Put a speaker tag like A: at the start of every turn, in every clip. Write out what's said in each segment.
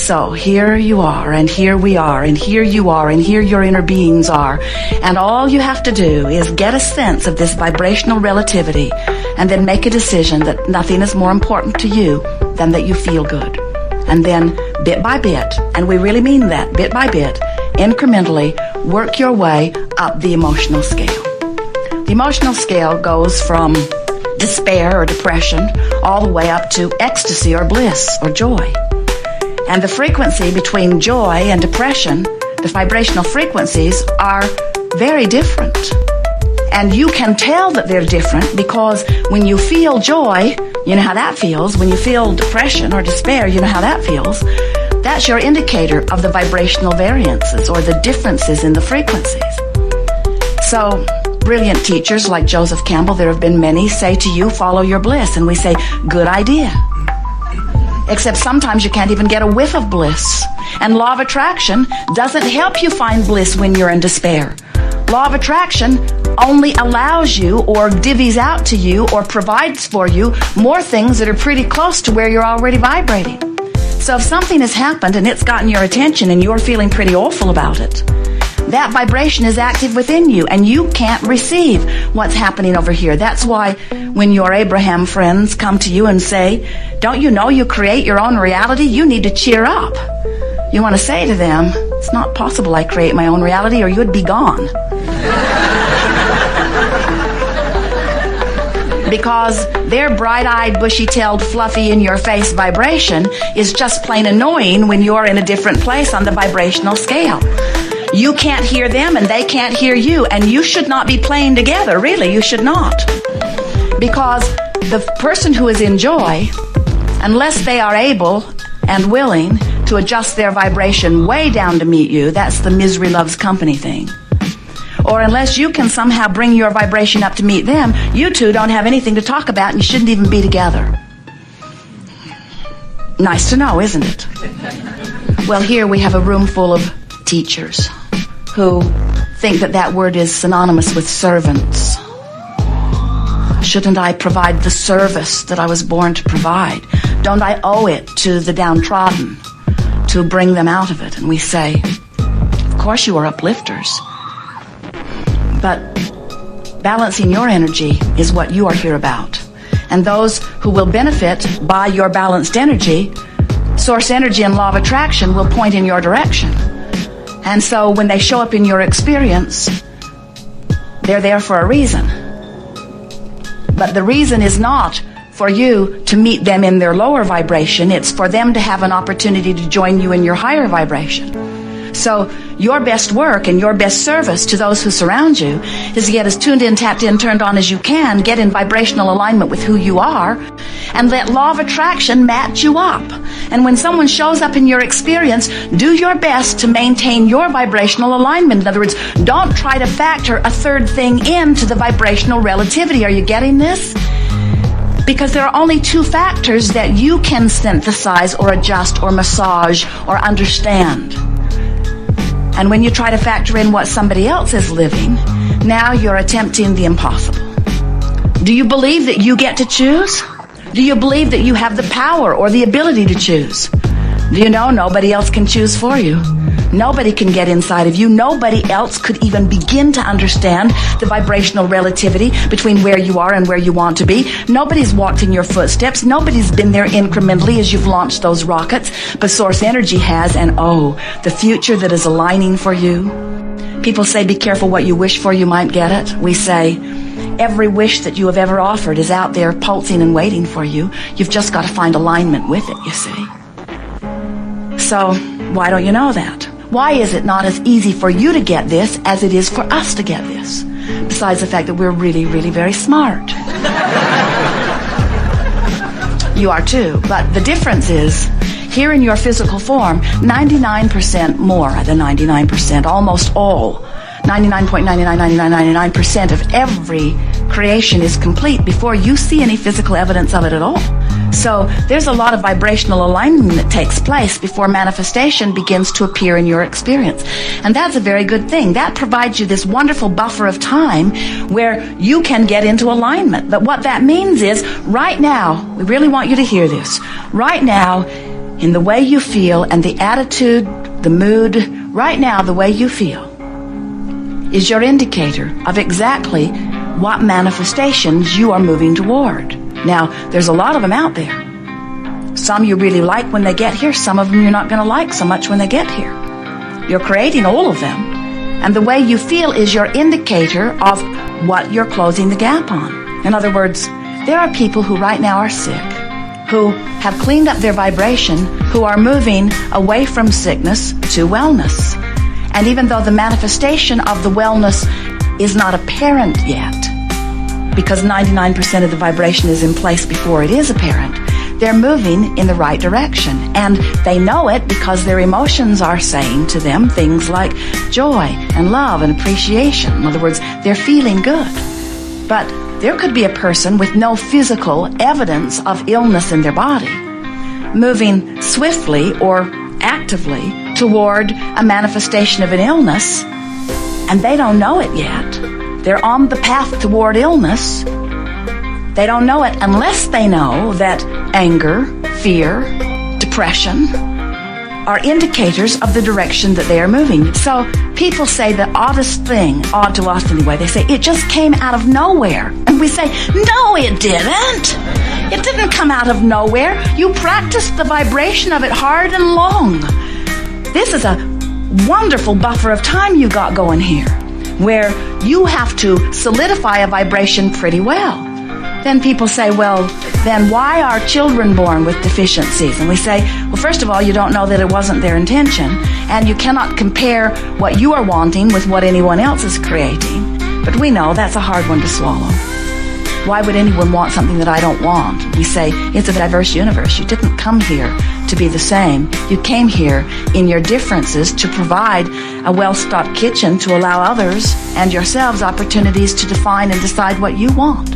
A: So here you are, and here we are, and here you are, and here your inner beings are. And all you have to do is get a sense of this vibrational relativity and then make a decision that nothing is more important to you than that you feel good. And then bit by bit, and we really mean that, bit by bit, incrementally, work your way up the emotional scale. The emotional scale goes from despair or depression all the way up to ecstasy or bliss or joy. And the frequency between joy and depression, the vibrational frequencies, are very different. And you can tell that they're different because when you feel joy, you know how that feels. When you feel depression or despair, you know how that feels. That's your indicator of the vibrational variances or the differences in the frequencies. So, brilliant teachers like Joseph Campbell, there have been many, say to you, follow your bliss. And we say, good idea. Except sometimes you can't even get a whiff of bliss. And law of attraction doesn't help you find bliss when you're in despair. Law of attraction only allows you or divvies out to you or provides for you more things that are pretty close to where you're already vibrating. So if something has happened and it's gotten your attention and you're feeling pretty awful about it, that vibration is active within you and you can't receive what's happening over here. That's why when your Abraham friends come to you and say, don't you know you create your own reality? You need to cheer up. You want to say to them, it's not possible I create my own reality or you'd be gone. Because their bright-eyed, bushy-tailed, fluffy, in-your-face vibration is just plain annoying when you're in a different place on the vibrational scale. You can't hear them and they can't hear you, and you should not be playing together, really, you should not. Because the person who is in joy, unless they are able and willing to adjust their vibration way down to meet you, that's the misery loves company thing. Or unless you can somehow bring your vibration up to meet them, you two don't have anything to talk about and you shouldn't even be together. Nice to know, isn't it? Well, here we have a room full of teachers who think that that word is synonymous with servants. Shouldn't I provide the service that I was born to provide? Don't I owe it to the downtrodden to bring them out of it? And we say, of course you are uplifters. But balancing your energy is what you are here about. And those who will benefit by your balanced energy, source energy and law of attraction will point in your direction. And so when they show up in your experience, they're there for a reason. But the reason is not for you to meet them in their lower vibration. It's for them to have an opportunity to join you in your higher vibration. So your best work and your best service to those who surround you is to get as tuned in, tapped in, turned on as you can, get in vibrational alignment with who you are, and let law of attraction match you up. And when someone shows up in your experience, do your best to maintain your vibrational alignment. In other words, don't try to factor a third thing into the vibrational relativity. Are you getting this? Because there are only two factors that you can synthesize or adjust or massage or understand. And when you try to factor in what somebody else is living, now you're attempting the impossible. Do you believe that you get to choose? Do you believe that you have the power or the ability to choose? Do you know nobody else can choose for you? Nobody can get inside of you. Nobody else could even begin to understand the vibrational relativity between where you are and where you want to be. Nobody's walked in your footsteps. Nobody's been there incrementally as you've launched those rockets. But Source Energy has, and oh, the future that is aligning for you. People say, be careful what you wish for, you might get it. We say, every wish that you have ever offered is out there pulsing and waiting for you. You've just got to find alignment with it, you see. So, why don't you know that? Why is it not as easy for you to get this as it is for us to get this? Besides the fact that we're really, really very smart. You are too. But the difference is, here in your physical form, 99% more than 99%, almost all, 99.999999% of every creation is complete before you see any physical evidence of it at all. So there's a lot of vibrational alignment that takes place before manifestation begins to appear in your experience. And that's a very good thing. That provides you this wonderful buffer of time where you can get into alignment. But what that means is, right now, we really want you to hear this. Right now, in the way you feel and the attitude, the mood, right now, the way you feel is your indicator of exactly what manifestations you are moving toward. Now, there's a lot of them out there. Some you really like when they get here. Some of them you're not going to like so much when they get here. You're creating all of them. And the way you feel is your indicator of what you're closing the gap on. In other words, there are people who right now are sick, who have cleaned up their vibration, who are moving away from sickness to wellness. And even though the manifestation of the wellness is not apparent yet, because 99% of the vibration is in place before it is apparent, they're moving in the right direction. And they know it because their emotions are saying to them things like joy and love and appreciation. In other words, they're feeling good. But there could be a person with no physical evidence of illness in their body, moving swiftly or actively toward a manifestation of an illness, and they don't know it yet. They're on the path toward illness. They don't know it unless they know that anger, fear, depression are indicators of the direction that they are moving. So people say the oddest thing, odd to us anyway, they say, it just came out of nowhere. And we say, no, it didn't. It didn't come out of nowhere. You practiced the vibration of it hard and long. This is a wonderful buffer of time you got going here, where you have to solidify a vibration pretty well. Then people say, well, then why are children born with deficiencies? And we say, well, first of all, you don't know that it wasn't their intention, and you cannot compare what you are wanting with what anyone else is creating. But we know that's a hard one to swallow. Why would anyone want something that I don't want? We say, it's a diverse universe. You didn't come here to be the same. You came here in your differences to provide a well-stocked kitchen to allow others and yourselves opportunities to define and decide what you want.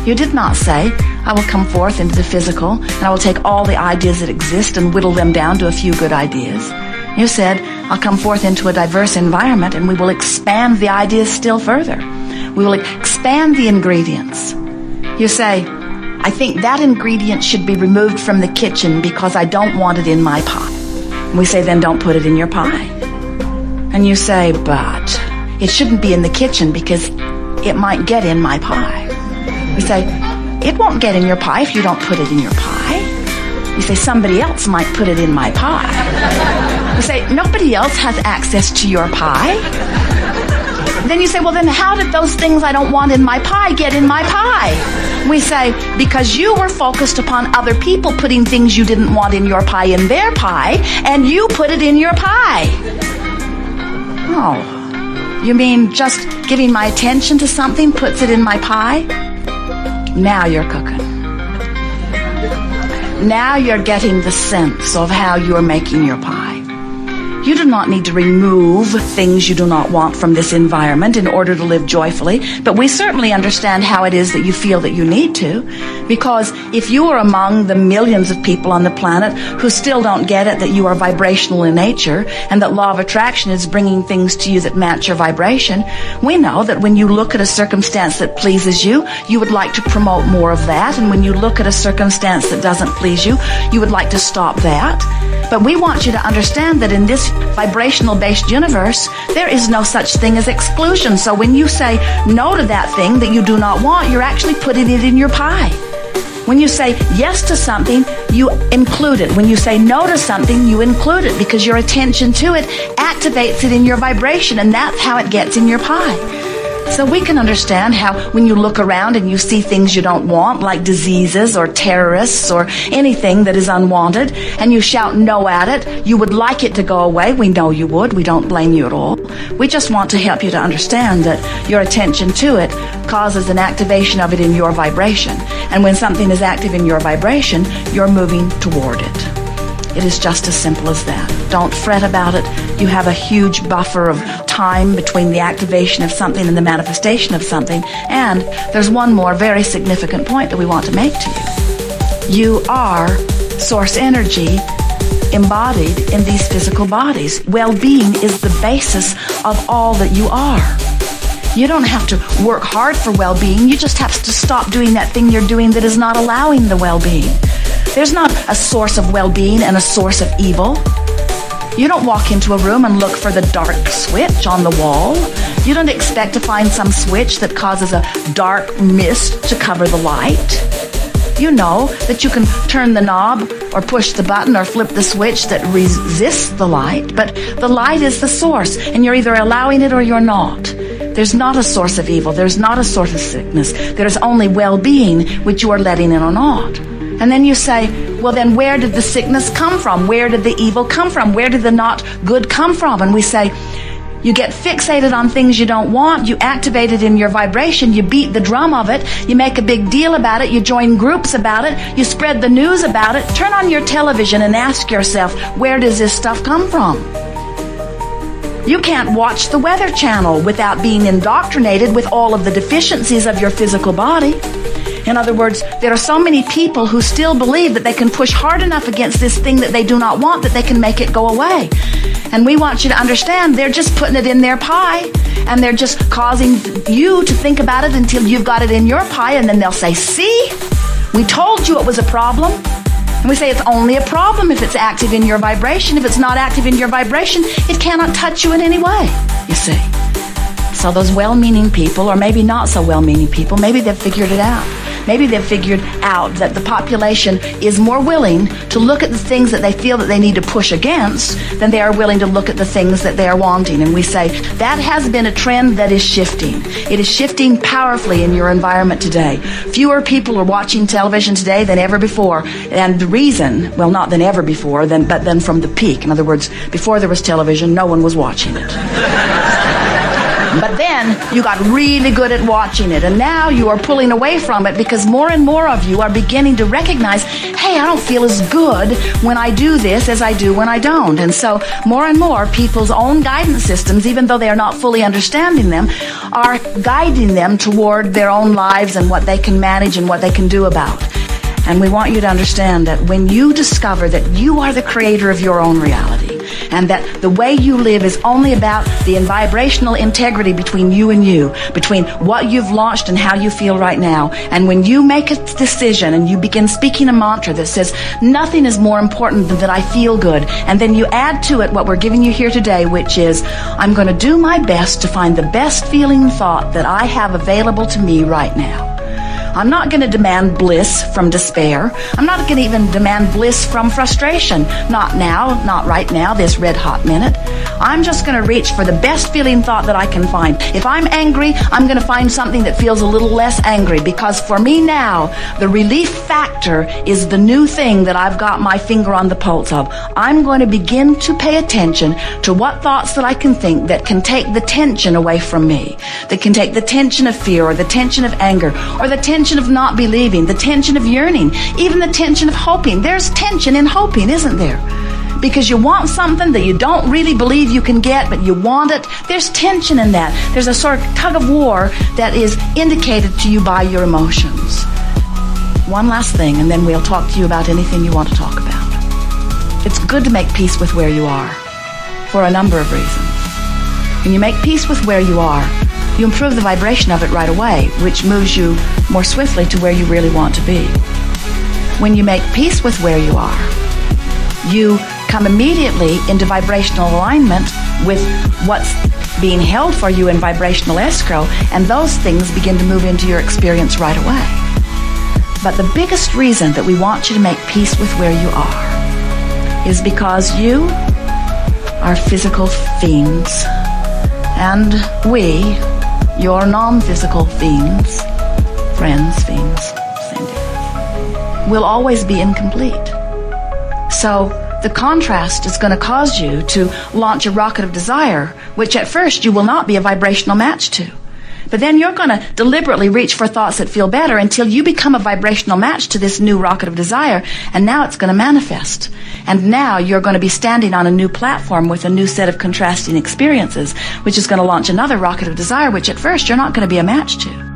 A: You did not say, I will come forth into the physical and I will take all the ideas that exist and whittle them down to a few good ideas. You said, I'll come forth into a diverse environment and we will expand the ideas still further. We will expand the ingredients. You say, I think that ingredient should be removed from the kitchen because I don't want it in my pie. And we say, then don't put it in your pie. And you say, but it shouldn't be in the kitchen because it might get in my pie. We say, it won't get in your pie if you don't put it in your pie. You say, somebody else might put it in my pie. You say, nobody else has access to your pie. Then you say, well, then how did those things I don't want in my pie get in my pie? We say, because you were focused upon other people putting things you didn't want in your pie in their pie, and you put it in your pie. Oh, you mean just giving my attention to something puts it in my pie? Now you're cooking. Now you're getting the sense of how you're making your pie. You do not need to remove things you do not want from this environment in order to live joyfully, but we certainly understand how it is that you feel that you need to, because if you are among the millions of people on the planet who still don't get it that you are vibrational in nature and that law of attraction is bringing things to you that match your vibration, we know that when you look at a circumstance that pleases you, you would like to promote more of that, and when you look at a circumstance that doesn't please you, you would like to stop that. But we want you to understand that in this vibrational-based universe, there is no such thing as exclusion. So when you say no to that thing that you do not want, you're actually putting it in your pie. When you say yes to something, you include it. When you say no to something, you include it because your attention to it activates it in your vibration, and that's how it gets in your pie. So we can understand how when you look around and you see things you don't want, like diseases or terrorists or anything that is unwanted, and you shout no at it, you would like it to go away. We know you would. We don't blame you at all. We just want to help you to understand that your attention to it causes an activation of it in your vibration. And when something is active in your vibration, you're moving toward it. It is just as simple as that. Don't fret about it. You have a huge buffer of time between the activation of something and the manifestation of something. And there's one more very significant point that we want to make to you. You are source energy embodied in these physical bodies. Well-being is the basis of all that you are. You don't have to work hard for well-being. You just have to stop doing that thing you're doing that is not allowing the well-being. There's not a source of well-being and a source of evil. You don't walk into a room and look for the dark switch on the wall. You don't expect to find some switch that causes a dark mist to cover the light. You know that you can turn the knob or push the button or flip the switch that resists the light, but the light is the source, and you're either allowing it or you're not. There's not a source of evil. There's not a source of sickness. There's only well-being, which you are letting in or not. And then you say, well, then where did the sickness come from? Where did the evil come from? Where did the not good come from? And we say, you get fixated on things you don't want. You activate it in your vibration. You beat the drum of it. You make a big deal about it. You join groups about it. You spread the news about it. Turn on your television and ask yourself, where does this stuff come from? You can't watch the Weather Channel without being indoctrinated with all of the deficiencies of your physical body. In other words, there are so many people who still believe that they can push hard enough against this thing that they do not want that they can make it go away. And we want you to understand they're just putting it in their pie, and they're just causing you to think about it until you've got it in your pie, and then they'll say, see, we told you it was a problem. And we say it's only a problem if it's active in your vibration. If it's not active in your vibration, it cannot touch you in any way, you see. So those well-meaning people, or maybe not so well-meaning people, maybe they've figured it out. Maybe they've figured out that the population is more willing to look at the things that they feel that they need to push against than they are willing to look at the things that they are wanting. And we say that has been a trend that is shifting. It is shifting powerfully in your environment today. Fewer people are watching television today than ever before. And the reason, well, not than ever before, but then from the peak. In other words, before there was television, no one was watching it. But then you got really good at watching it, and now you are pulling away from it because more and more of you are beginning to recognize, hey, I don't feel as good when I do this as I do when I don't. And so more and more people's own guidance systems, even though they are not fully understanding them, are guiding them toward their own lives and what they can manage and what they can do about. And we want you to understand that when you discover that you are the creator of your own reality, and that the way you live is only about the vibrational integrity between you and you, between what you've launched and how you feel right now. And when you make a decision and you begin speaking a mantra that says, nothing is more important than that I feel good, and then you add to it what we're giving you here today, which is, I'm going to do my best to find the best feeling thought that I have available to me right now. I'm not going to demand bliss from despair. I'm not going to even demand bliss from frustration. Not now, not right now, this red hot minute. I'm just going to reach for the best feeling thought that I can find. If I'm angry, I'm going to find something that feels a little less angry, because for me now, the relief factor is the new thing that I've got my finger on the pulse of. I'm going to begin to pay attention to what thoughts that I can think that can take the tension away from me, that can take the tension of fear or the tension of anger or the tension of not believing, the tension of yearning, even the tension of hoping. There's tension in hoping, isn't there? Because you want something that you don't really believe you can get, but you want it. There's tension in that. There's a sort of tug of war that is indicated to you by your emotions. One last thing, and then we'll talk to you about anything you want to talk about. It's good to make peace with where you are for a number of reasons. When you make peace with where you are, you improve the vibration of it right away, which moves you more swiftly to where you really want to be. When you make peace with where you are, you come immediately into vibrational alignment with what's being held for you in vibrational escrow, and those things begin to move into your experience right away. But the biggest reason that we want you to make peace with where you are is because you are physical fiends, and we, your non-physical fiends, friends, fiends, same difference, will always be incomplete. So the contrast is going to cause you to launch a rocket of desire, which at first you will not be a vibrational match to. But then you're going to deliberately reach for thoughts that feel better until you become a vibrational match to this new rocket of desire, and now it's going to manifest. And now you're going to be standing on a new platform with a new set of contrasting experiences, which is going to launch another rocket of desire, which at first you're not going to be a match to.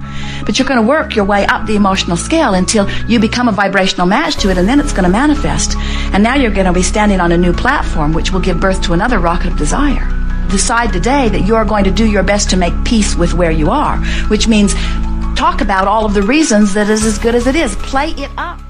A: But you're going to work your way up the emotional scale until you become a vibrational match to it, and then it's going to manifest. And now you're going to be standing on a new platform, which will give birth to another rocket of desire. Decide today that you're going to do your best to make peace with where you are, which means talk about all of the reasons that is as good as it is. Play it up.